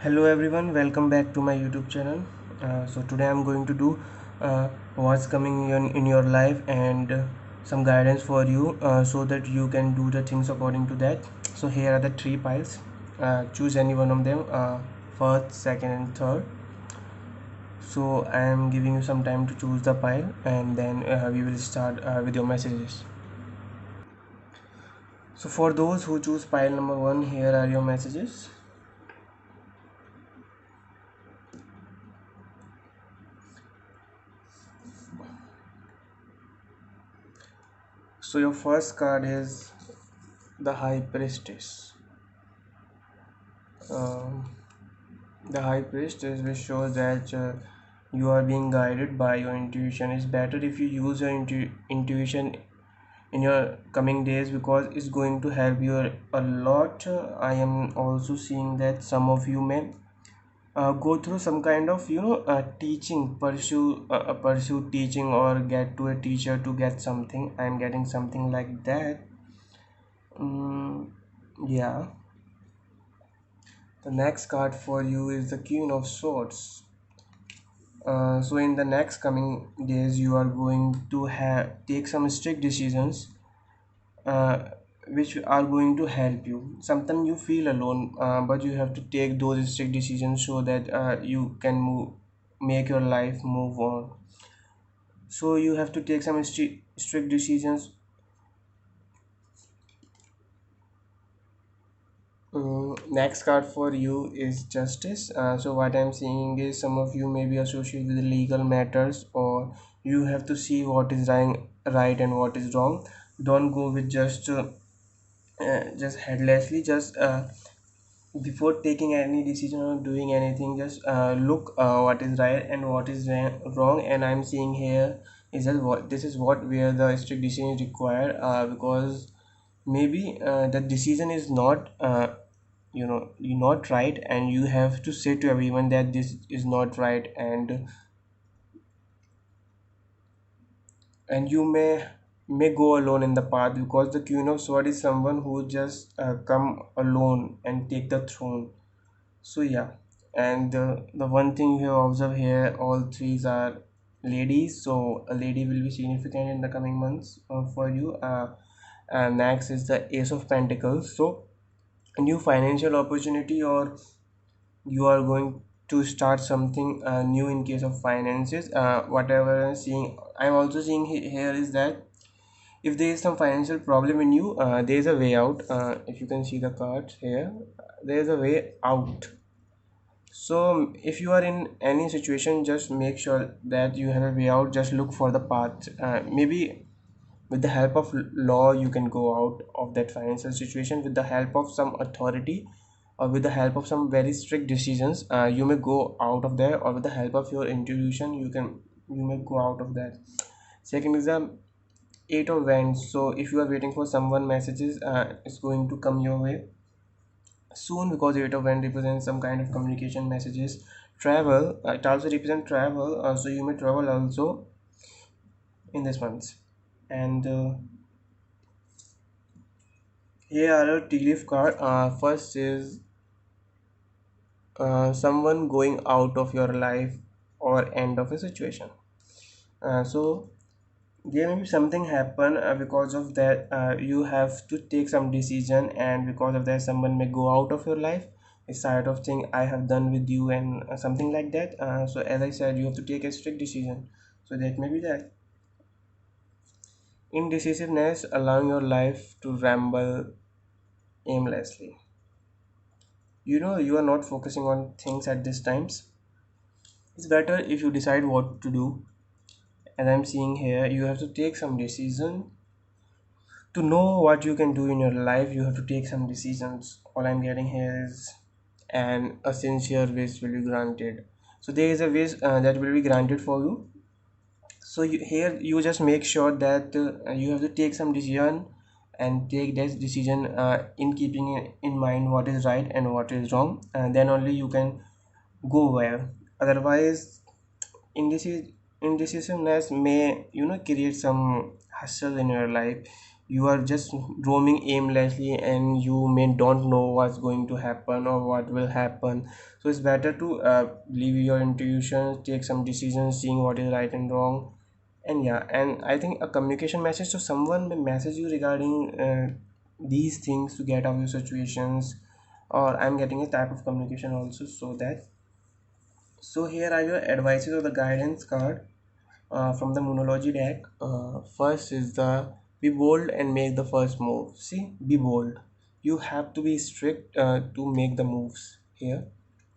Hello everyone, welcome back to my YouTube channel. So today I'm going to do what's coming in your life and some guidance for you so that you can do the things according to that. So here are the three piles. Choose any one of them, first, second and third. So I am giving you some time to choose the pile and then we will start with your messages. So for those who choose pile number one, here are your messages. So your first card is the High Priestess. Um, the High Priestess, which shows that you are being guided by your intuition. It's better if you use your intuition in your coming days because it's going to help you a lot. I am also seeing that some of you may go through some kind of teaching, pursue teaching or get to a teacher to get something. I'm getting something like that. Yeah. The next card for you is the Queen of Swords. So in the next coming days, you are going to have take some strict decisions, uh, which are going to help you. Sometimes you feel alone, but you have to take those strict decisions so that you can make your life move on. So you have to take some strict decisions. Next card for you is justice. So what I'm seeing is some of you may be associated with legal matters, or you have to see what is right and what is wrong. Don't go with just headlessly. Just before taking any decision or doing anything, just look what is right and what is wrong. And I'm seeing here is that what this is what where the strict decision is required, because maybe the decision is not you're not right, and you have to say to everyone that this is not right, and you may go alone in the path, because the Queen of Sword is someone who just come alone and take the throne. So yeah, and the one thing you have observed here, all threes are ladies, so a lady will be significant in the coming months for you. And next is the Ace of Pentacles. So a new financial opportunity, or you are going to start something new in case of finances. Whatever I'm also seeing here is that if there is some financial problem in you, there is a way out. If you can see the cards here, there is a way out. So if you are in any situation, just make sure that you have a way out. Just look for the path. Maybe with the help of law, you can go out of that financial situation. With the help of some authority, or with the help of some very strict decisions, you may go out of there. Or with the help of your intuition, you may go out of that. Second is the Eight of Wands. So if you are waiting for someone messages, it's going to come your way soon, because Eight of Wands represents some kind of communication, messages, travel. It also represents travel, so you may travel also in this month. And here are a tea leaf card. First is someone going out of your life or end of a situation. So there may be something happen, because of that you have to take some decision, and because of that someone may go out of your life. A side of thing I have done with you, and something like that. So as I said, you have to take a strict decision. So that may be that. Indecisiveness, allowing your life to ramble aimlessly. You are not focusing on things at these times. It's better if you decide what to do. As I'm seeing here, you have to take some decision. To know what you can do in your life, you have to take some decisions. All I'm getting here is and a sincere wish will be granted. So there is a wish that will be granted for you. So here you just make sure that you have to take some decision, and take this decision in keeping in mind what is right and what is wrong, and then only you can go well. Otherwise, indecisiveness may create some hustle in your life. you are just roaming aimlessly and you may don't know what's going to happen or what will happen. So it's better to believe your intuition, take some decisions, seeing what is right and wrong. And yeah, and I think a communication message, so someone may message you regarding these things to get out of your situations, or I'm getting a type of communication also. So that, so here are your advices or the guidance card from the Moonology deck. First is the be bold and make the first move. See, be bold. You have to be strict to make the moves here.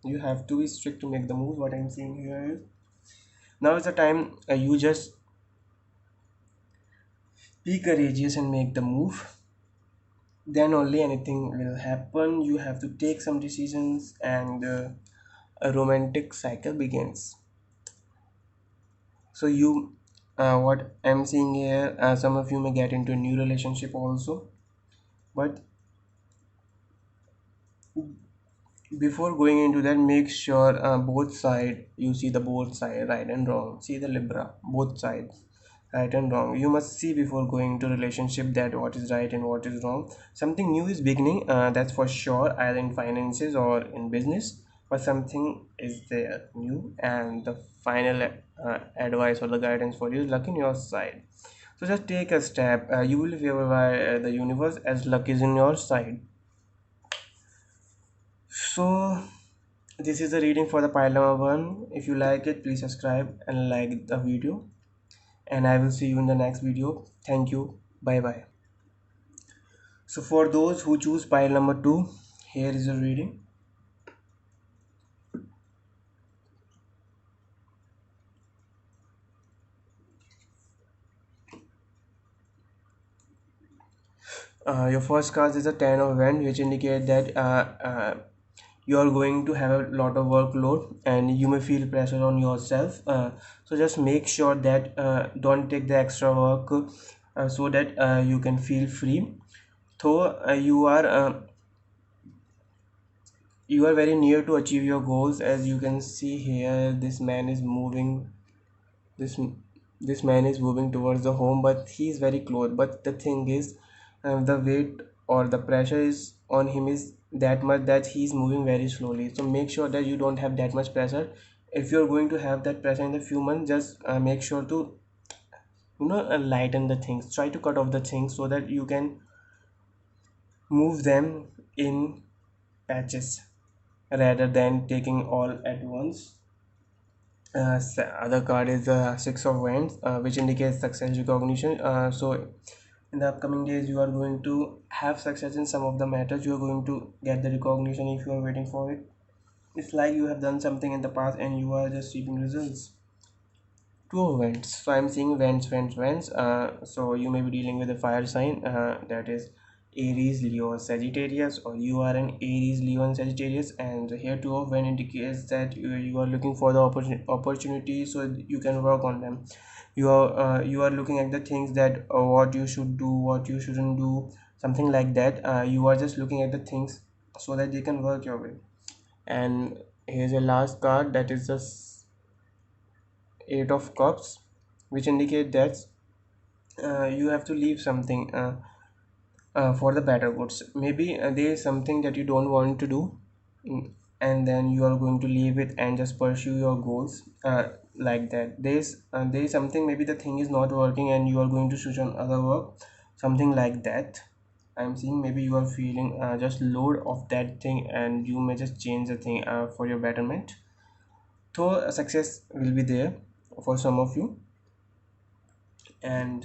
You have to be strict to make the moves. What I'm saying here is now is the time you just be courageous and make the move. Then only anything will happen. You have to take some decisions, and a romantic cycle begins. So you, what I'm seeing here, some of you may get into a new relationship also, but before going into that, make sure both side you see the both side, right and wrong. See the Libra, both sides, right and wrong. You must see before going into relationship that what is right and what is wrong. Something new is beginning, that's for sure, either in finances or in business. But something is there new, and the final advice or the guidance for you is luck in your side. So just take a step. You will be favored by the universe as luck is in your side. So this is the reading for the pile number one. If you like it, please subscribe and like the video. And I will see you in the next video. Thank you. Bye bye. So for those who choose pile number two, here is the reading. Your first card is a 10 of Wands, which indicate that you are going to have a lot of workload and you may feel pressure on yourself. So just make sure that don't take the extra work so that you can feel free. Though you are very near to achieve your goals, as you can see here. This this man is moving towards the home, but he is very close. But the thing is, the weight or the pressure is on him is that much that he is moving very slowly. So make sure that you don't have that much pressure. If you're going to have that pressure in a few months, just make sure to lighten the things. Try to cut off the things so that you can move them in patches rather than taking all at once. Other card is the Six of Wands, which indicates success recognition. So in the upcoming days, you are going to have success in some of the matters. You are going to get the recognition if you are waiting for it. It's like you have done something in the past and you are just reaping results. Two of Wands. So I'm seeing Wands. So you may be dealing with a fire sign, that is Aries, Leo, or Sagittarius, or you are an Aries, Leo, and Sagittarius. And here two of Wands indicates that you are looking for the opportunity, so you can work on them. You are looking at the things that what you should do, what you shouldn't do, something like that. You are just looking at the things so that they can work your way. And here's a last card, that is the Eight of Cups, which indicate that you have to leave something for the better goods. Maybe there is something that you don't want to do, and then you are going to leave it and just pursue your goals like that. There is something, maybe the thing is not working and you are going to switch on other work, something like that. I'm seeing maybe you are feeling just load of that thing and you may just change the thing for your betterment. So success will be there for some of you. And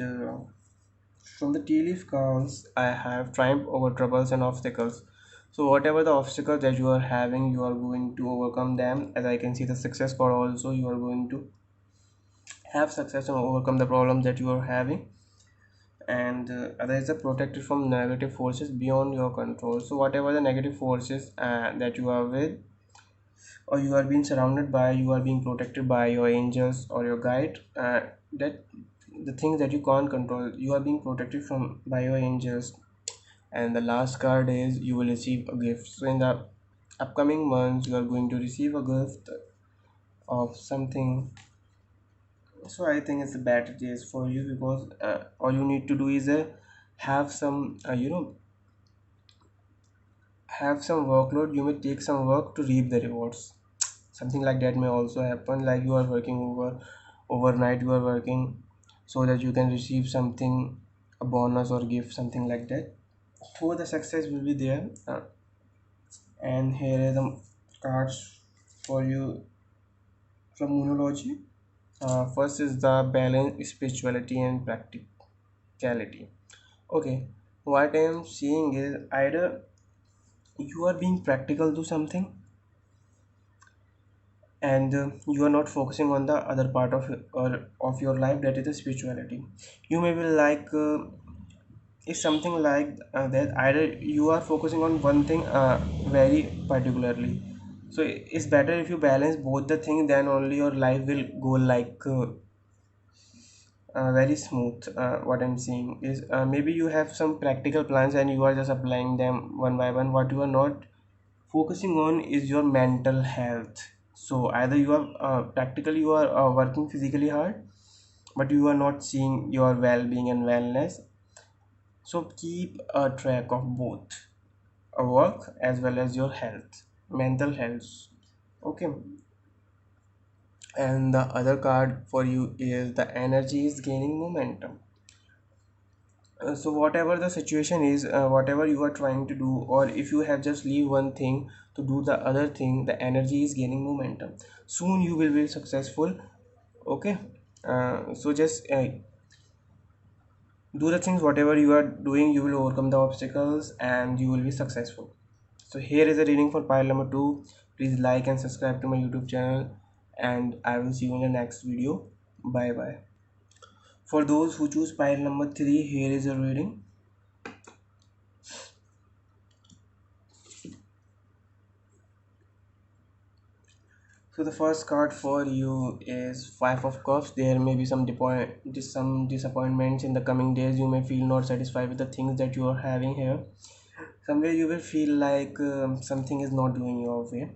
from the tea leaf cards, I have triumph over troubles and obstacles. So whatever the obstacles that you are having, you are going to overcome them. As I can see the success card also, you are going to have success and overcome the problems that you are having. And other is the protected from negative forces beyond your control. So whatever the negative forces that you are with, or you are being surrounded by, you are being protected by your angels or your guide, that the things that you can't control, you are being protected from by your angels. And the last card is you will receive a gift. So in the upcoming months, you are going to receive a gift of something. So I think it's a better days for you, because all you need to do is have some have some workload, you may take some work to reap the rewards. Something like that may also happen, like you are working overnight, you are working so that you can receive something, a bonus or gift, something like that. So the success will be there. And here are the cards for you from Moonology. First is the balance, spirituality and practicality. Okay, what I am seeing is either you are being practical to something, and you are not focusing on the other part of your life, that is the spirituality. You may be like it's something like that, either you are focusing on one thing very particularly. So it's better if you balance both the thing, then only your life will go like very smooth. What I'm saying is maybe you have some practical plans and you are just applying them one by one. What you are not focusing on is your mental health. So either you are practically you are working physically hard, but you are not seeing your well-being and wellness. So keep a track of both work as well as your health, mental health. Okay. And the other card for you is the energy is gaining momentum. So whatever the situation is, whatever you are trying to do, or if you have just leave one thing to do the other thing, the energy is gaining momentum. Soon you will be successful. Okay. So just do the things whatever you are doing, you will overcome the obstacles and you will be successful. So here is a reading for pile number 2. Please like and subscribe to my YouTube channel, and I will see you in the next video. Bye bye. For those who choose pile number 3, here is a reading. So the first card for you is Five of Cups. There may be some disappointments in the coming days. You may feel not satisfied with the things that you are having here. Somewhere you will feel like something is not doing your way.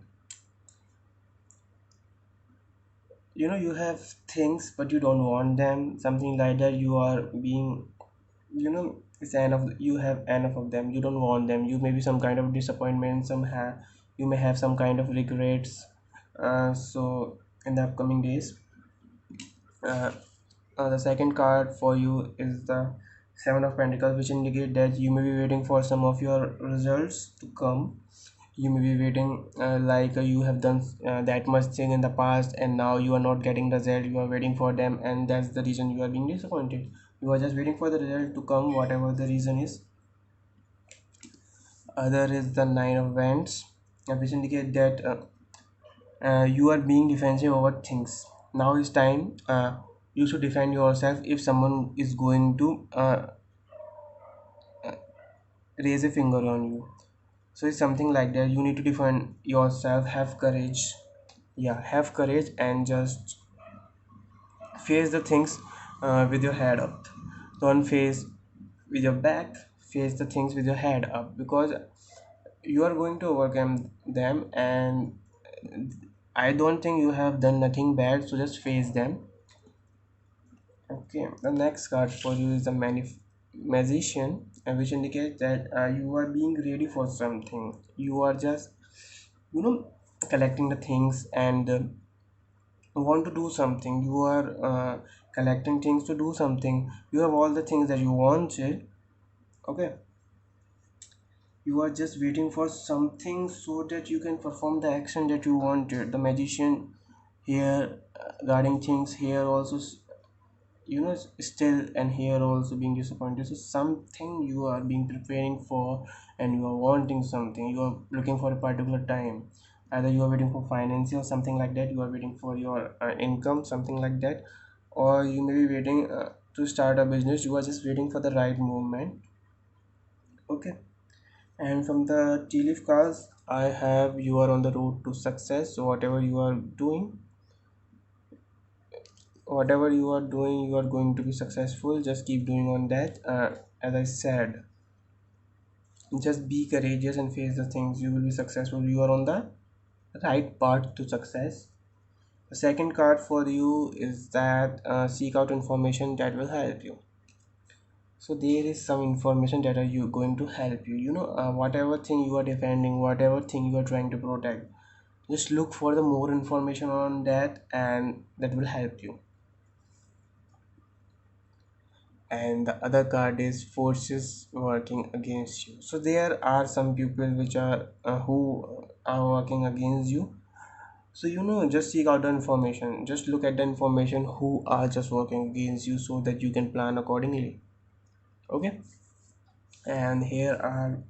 You know, you have things but you don't want them. Something like that. You are being, it's enough. You have enough of them. You don't want them. You may be some kind of disappointment. You may have some kind of regrets. So in the upcoming days. Uh, the second card for you is the Seven of Pentacles, which indicate that you may be waiting for some of your results to come. You may be waiting like you have done that much thing in the past, and now you are not getting the result. You are waiting for them, and that's the reason you are being disappointed. You are just waiting for the result to come, whatever the reason is. Other is the Nine of Wands, which indicate that you are being defensive over things. Now is time you should defend yourself if someone is going to raise a finger on you. So it's something like that. You need to defend yourself. Have courage. Yeah, have courage and just face the things with your head up. Don't face with your back. Face the things with your head up, because you are going to overcome them, and I don't think you have done nothing bad, so just face them. Okay, the next card for you is the magician, which indicates that you are being ready for something. You are just, you know, collecting the things and want to do something. You are collecting things to do something. You have all the things that you wanted. Okay, you are just waiting for something so that you can perform the action that you wanted. The magician here, guarding things here also, still, and here also being disappointed. So something you are being preparing for, and you are wanting something, you are looking for a particular time. Either you are waiting for finance or something like that, you are waiting for your income, something like that. Or you may be waiting to start a business. You are just waiting for the right moment. Okay. And from the tea leaf cards, I have you are on the road to success. So whatever you are doing, you are going to be successful. Just keep doing on that. As I said, just be courageous and face the things. You will be successful. You are on the right path to success. The second card for you is that seek out information that will help you. So there is some information that are you going to help you, whatever thing you are defending, whatever thing you are trying to protect, just look for the more information on that, and that will help you. And the other card is forces working against you. So there are some people which are who are working against you. So just seek out the information, just look at the information who are just working against you, so that you can plan accordingly. Okay. And here are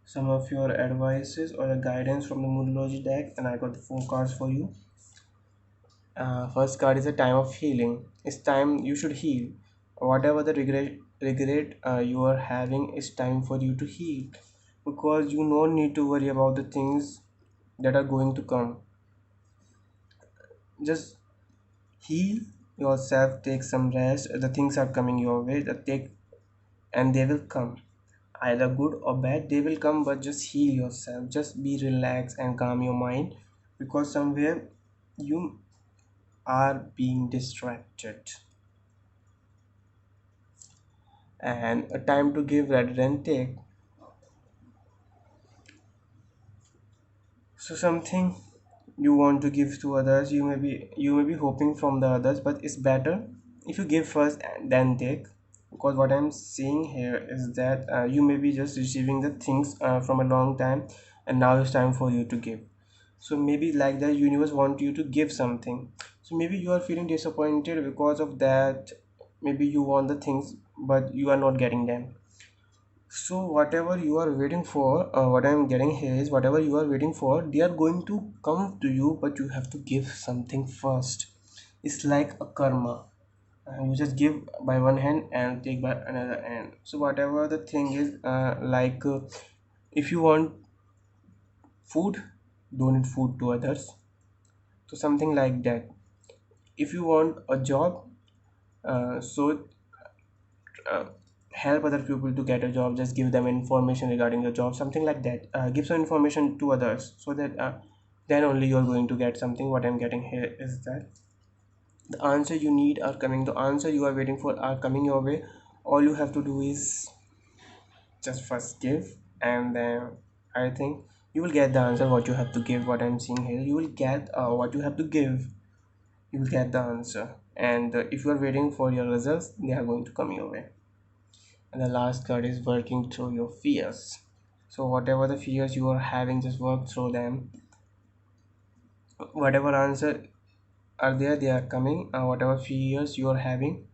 some of your advices or a guidance from the Moodology deck, and I got the four cards for you. First card is a time of healing. It's time you should heal. Whatever the regret you are having, it's time for you to heal, because you don't need to worry about the things that are going to come. Just heal yourself, take some rest. The things are coming your way, and they will come, either good or bad, they will come. But just heal yourself, just be relaxed and calm your mind, because somewhere you are being distracted. And a time to give rather than take. So something you want to give to others, you may be hoping from the others, but it's better if you give first and then take. Because what I'm seeing here is that you may be just receiving the things from a long time, and now it's time for you to give. So maybe like the universe want you to give something. So maybe you are feeling disappointed because of that. Maybe you want the things, but you are not getting them. So whatever you are waiting for, what I'm getting here is, whatever you are waiting for, they are going to come to you, but you have to give something first. It's like a karma. You just give by one hand and take by another hand. So whatever the thing is, if you want food, donate food to others. So something like that. If you want a job, so uh, help other people to get a job, just give them information regarding the job, something like that. Give some information to others, so that then only you're going to get something. What I'm getting here is that the answer you need are coming, the answer you are waiting for are coming your way. All you have to do is just first give, and then I think you will get the answer what you have to give. What I'm seeing here, you will get what you have to give, you will get the answer. And if you are waiting for your results, they are going to come your way. And the last card is working through your fears. So whatever the fears you are having, just work through them. Whatever answer are there, they are coming. Whatever fears you are having,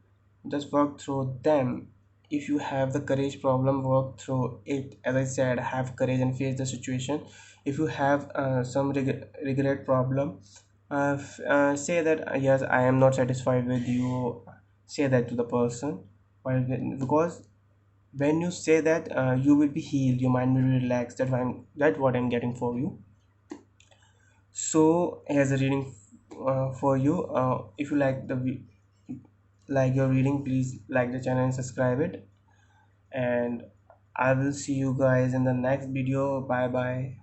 just work through them. If you have the courage problem, work through it. As I said, have courage and face the situation. If you have some regret problem, say that yes, I am not satisfied with you. Say that to the person. Why? Because when you say that, you will be healed, your mind will be relaxed. That's what I'm getting for you. So here's a reading for you. If you like your reading, please like the channel and subscribe it. And I will see you guys in the next video. Bye bye.